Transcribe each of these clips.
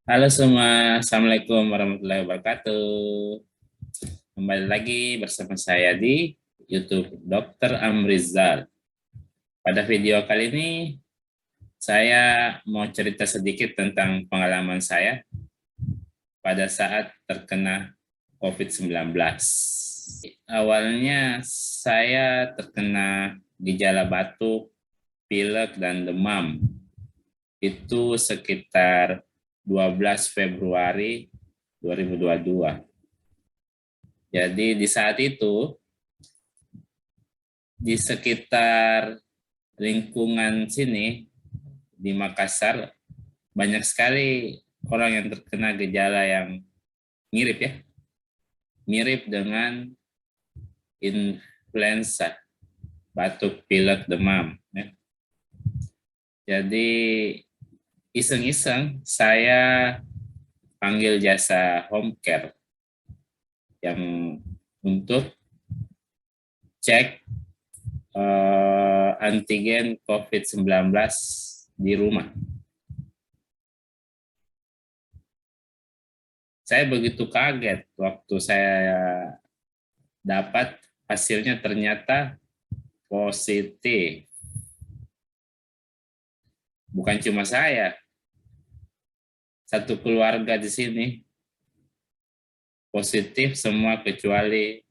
Halo semua, Assalamualaikum warahmatullahi wabarakatuh. Kembali lagi bersama saya di YouTube Dr. Amrizal. Pada video kali ini, saya mau cerita sedikit tentang pengalaman saya pada saat terkena COVID-19. Awalnya saya terkena gejala batuk, pilek, dan demam. Itu sekitar 12 Februari 2022. Jadi di saat itu, di sekitar lingkungan sini, di Makassar, banyak sekali orang yang terkena gejala yang mirip ya, mirip dengan influenza, batuk, pilek, demam. Ya. Jadi iseng-iseng saya panggil jasa home care yang untuk cek antigen COVID-19 di rumah. Saya begitu kaget waktu saya dapat hasilnya ternyata positif. Bukan cuma saya, satu keluarga di sini positif semua kecuali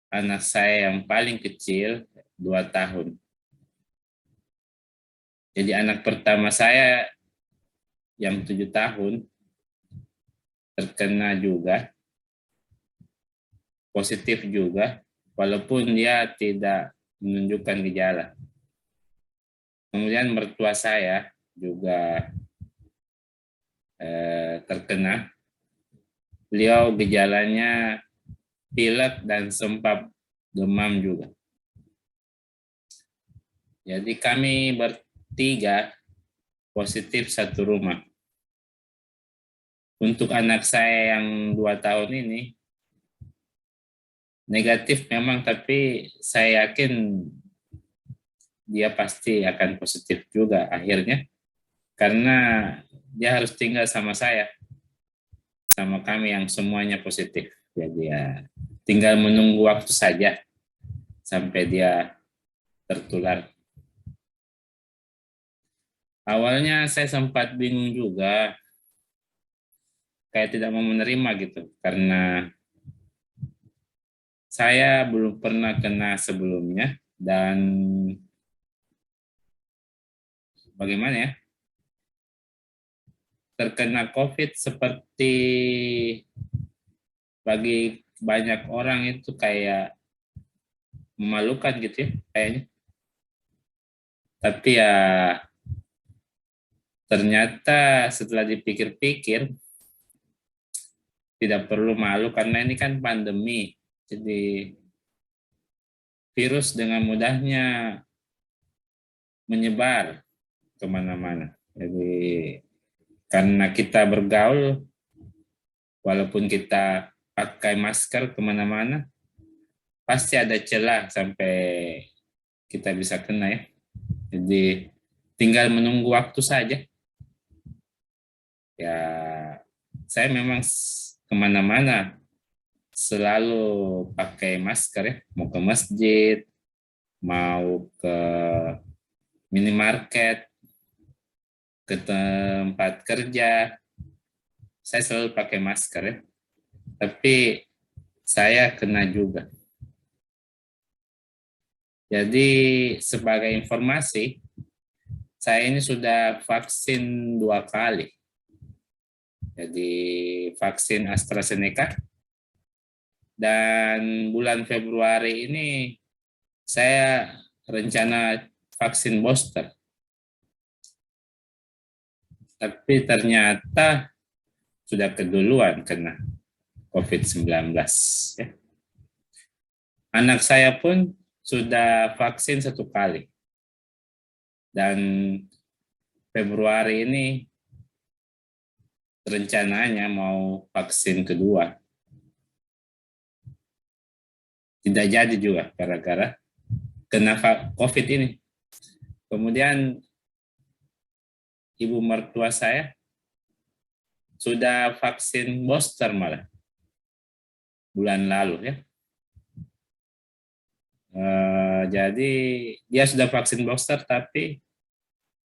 anak saya yang paling kecil, 2 tahun. Jadi anak pertama saya yang 7 tahun terkena juga, positif juga, walaupun dia tidak menunjukkan gejala. Kemudian mertua saya juga terkena. Beliau gejalanya pilek dan sempat demam juga. Jadi kami bertiga positif satu rumah. Untuk anak saya yang 2 tahun ini, negatif memang, tapi saya yakin dia pasti akan positif juga akhirnya. Karena dia harus tinggal sama saya, sama kami yang semuanya positif. Jadi ya tinggal menunggu waktu saja sampai dia tertular. Awalnya saya sempat bingung juga, kayak tidak mau menerima gitu, karena saya belum pernah kena sebelumnya, dan bagaimana ya, terkena COVID seperti bagi banyak orang itu kayak memalukan gitu ya, kayaknya. Tapi ya ternyata setelah dipikir-pikir, tidak perlu malu karena ini kan pandemi. Jadi virus dengan mudahnya menyebar kemana-mana. Jadi karena kita bergaul, walaupun kita pakai masker kemana-mana, pasti ada celah sampai kita bisa kena ya. Jadi tinggal menunggu waktu saja. Ya, saya memang kemana-mana selalu pakai masker ya, mau ke masjid, mau ke minimarket, ke tempat kerja, saya selalu pakai masker ya. Tapi saya kena juga. Jadi sebagai informasi, saya ini sudah vaksin 2 kali. Jadi vaksin AstraZeneca, dan bulan Februari ini saya rencana vaksin booster. Tapi ternyata sudah keduluan kena COVID-19. Ya. Anak saya pun sudah vaksin 1 kali. Dan Februari ini rencananya mau vaksin kedua. Tidak jadi juga gara-gara kena COVID ini. Kemudian ibu mertua saya sudah vaksin booster malah bulan lalu ya. Jadi dia sudah vaksin booster tapi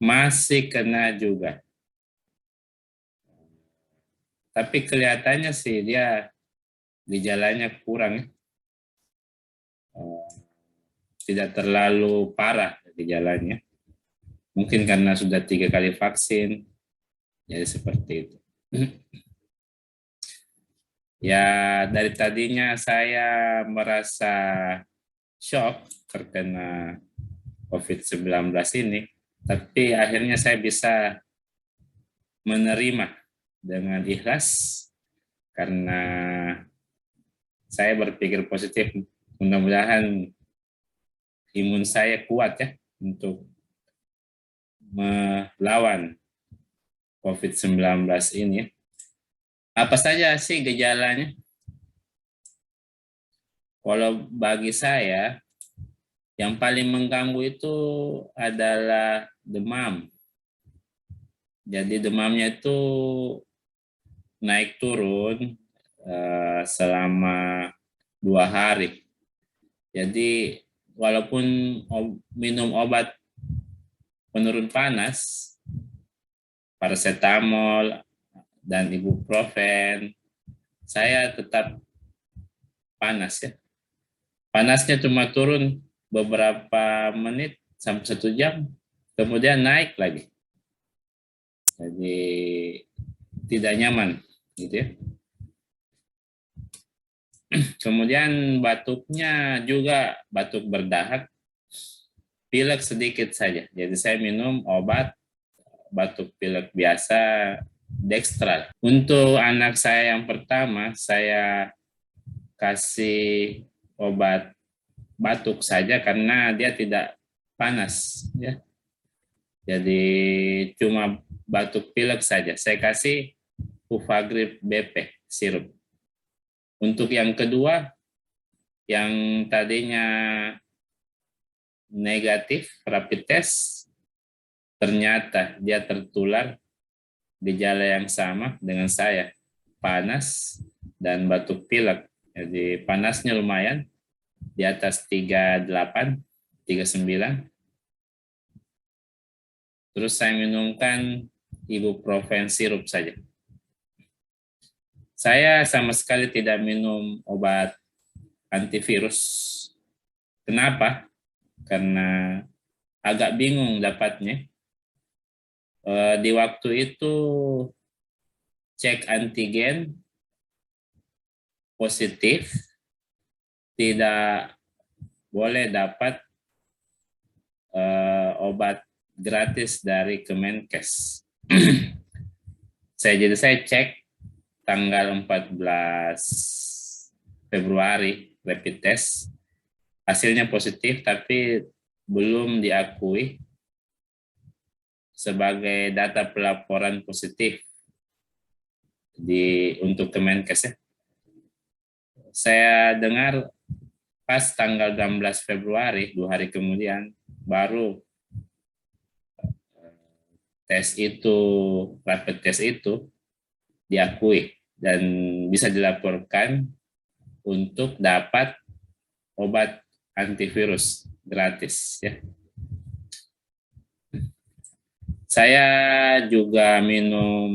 masih kena juga. Tapi kelihatannya sih dia gejalanya kurang ya. Tidak terlalu parah gejalanya. Mungkin karena sudah 3 kali vaksin, jadi seperti itu. Ya dari tadinya saya merasa shock terkena COVID-19 ini, tapi akhirnya saya bisa menerima dengan ikhlas karena saya berpikir positif, mudah-mudahan imun saya kuat ya untuk melawan COVID-19 ini. Apa saja sih gejalanya? Kalau bagi saya, yang paling mengganggu itu adalah demam. Jadi demamnya itu naik turun selama 2 hari. Jadi walaupun minum obat penurun panas, paracetamol dan ibuprofen, saya tetap panas ya. Panasnya cuma turun beberapa menit sampai 1 jam, kemudian naik lagi. Jadi tidak nyaman gitu ya. Kemudian batuknya juga batuk berdahak, pilek sedikit saja. Jadi saya minum obat batuk pilek biasa Dextral. Untuk anak saya yang pertama, saya kasih obat batuk saja karena dia tidak panas ya. Jadi cuma batuk pilek saja. Saya kasih Uvagrip BP sirup. Untuk yang kedua, yang tadinya negatif rapid test, ternyata dia tertular gejala yang sama dengan saya, panas dan batuk pilek. Jadi panasnya lumayan, di atas 38, 39. Terus saya minumkan ibuprofen sirup saja. Saya sama sekali tidak minum obat antivirus. Kenapa? Karena agak bingung dapatnya. Di waktu itu cek antigen positif, tidak boleh dapat obat gratis dari Kemenkes. Saya cek tanggal 14 Februari rapid test, hasilnya positif tapi belum diakui sebagai data pelaporan positif untuk Kemenkes ya. Saya dengar pas tanggal 16 Februari, 2 hari kemudian, baru rapid test itu diakui dan bisa dilaporkan untuk dapat obat antivirus gratis ya. Saya juga minum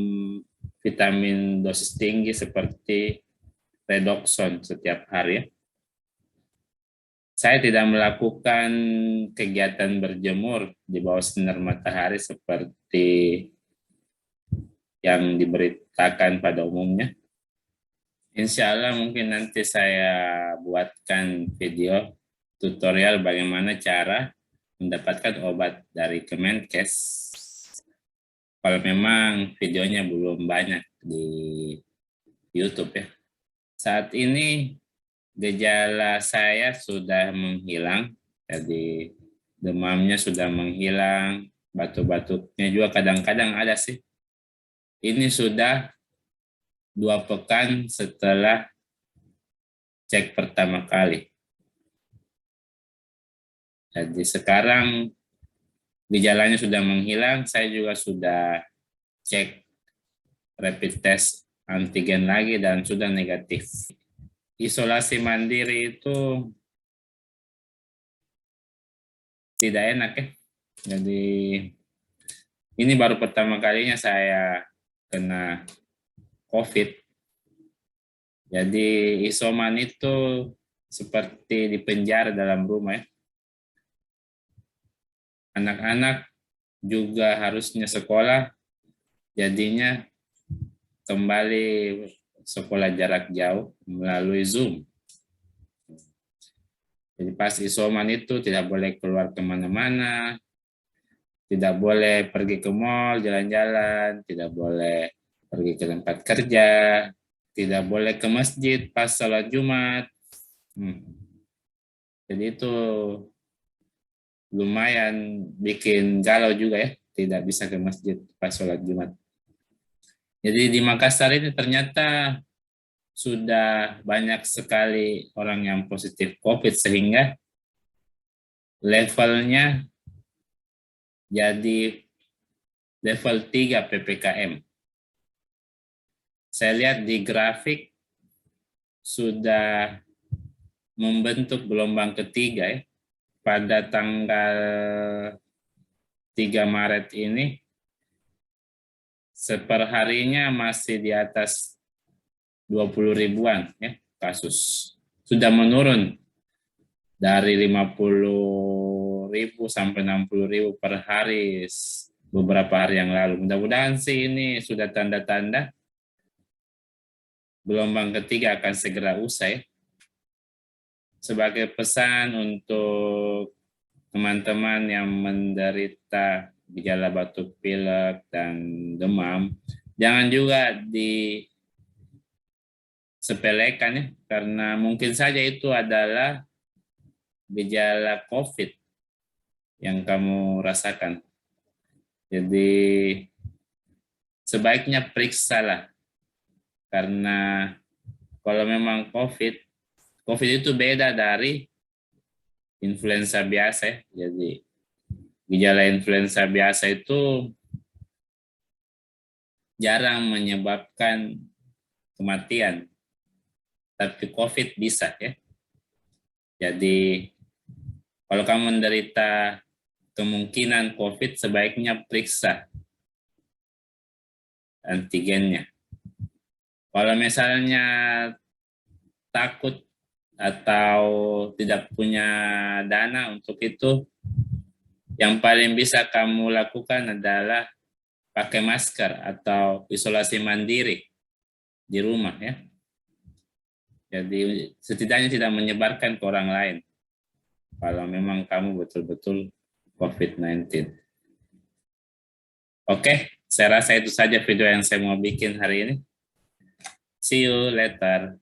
vitamin dosis tinggi seperti Redoxon setiap hari ya. Saya tidak melakukan kegiatan berjemur di bawah sinar matahari seperti yang diberitakan pada umumnya. Insya Allah mungkin nanti saya buatkan video tutorial bagaimana cara mendapatkan obat dari Kemenkes. Kalau memang videonya belum banyak di YouTube ya. Saat ini gejala saya sudah menghilang, jadi demamnya sudah menghilang, batuk-batuknya juga kadang-kadang ada sih. Ini sudah 2 pekan setelah cek pertama kali. Jadi sekarang gejalanya sudah menghilang, saya juga sudah cek rapid test antigen lagi dan sudah negatif. Isolasi mandiri itu tidak enak ya. Jadi ini baru pertama kalinya saya kena COVID. Jadi isoman itu seperti di penjara dalam rumah ya. Anak-anak juga harusnya sekolah, jadinya kembali sekolah jarak jauh melalui Zoom. Jadi pas isoman itu tidak boleh keluar kemana-mana, tidak boleh pergi ke mall, jalan-jalan, tidak boleh pergi ke tempat kerja, tidak boleh ke masjid pas sholat Jumat. Jadi itu lumayan bikin galau juga ya, tidak bisa ke masjid pas sholat Jumat. Jadi di Makassar ini ternyata sudah banyak sekali orang yang positif COVID sehingga levelnya jadi level 3 PPKM. Saya lihat di grafik sudah membentuk gelombang ketiga ya. Pada tanggal 3 Maret ini seperharinya masih di atas 20 ribuan ya kasus. Sudah menurun dari 50.000 sampai 60.000 per hari beberapa hari yang lalu. Mudah-mudahan sih ini sudah tanda-tanda gelombang ketiga akan segera usai. Sebagai pesan untuk teman-teman yang menderita gejala batuk pilek dan demam, jangan juga disepelekan ya, karena mungkin saja itu adalah gejala COVID yang kamu rasakan. Jadi sebaiknya periksalah, karena kalau memang COVID itu beda dari influenza biasa ya. Jadi gejala influenza biasa itu jarang menyebabkan kematian, tapi COVID bisa ya. Jadi kalau kamu menderita kemungkinan COVID, sebaiknya periksa antigennya. Kalau misalnya takut atau tidak punya dana untuk itu, yang paling bisa kamu lakukan adalah pakai masker atau isolasi mandiri di rumah ya. Jadi setidaknya tidak menyebarkan ke orang lain kalau memang kamu betul-betul COVID-19. Oke, saya rasa itu saja video yang saya mau bikin hari ini. See you later.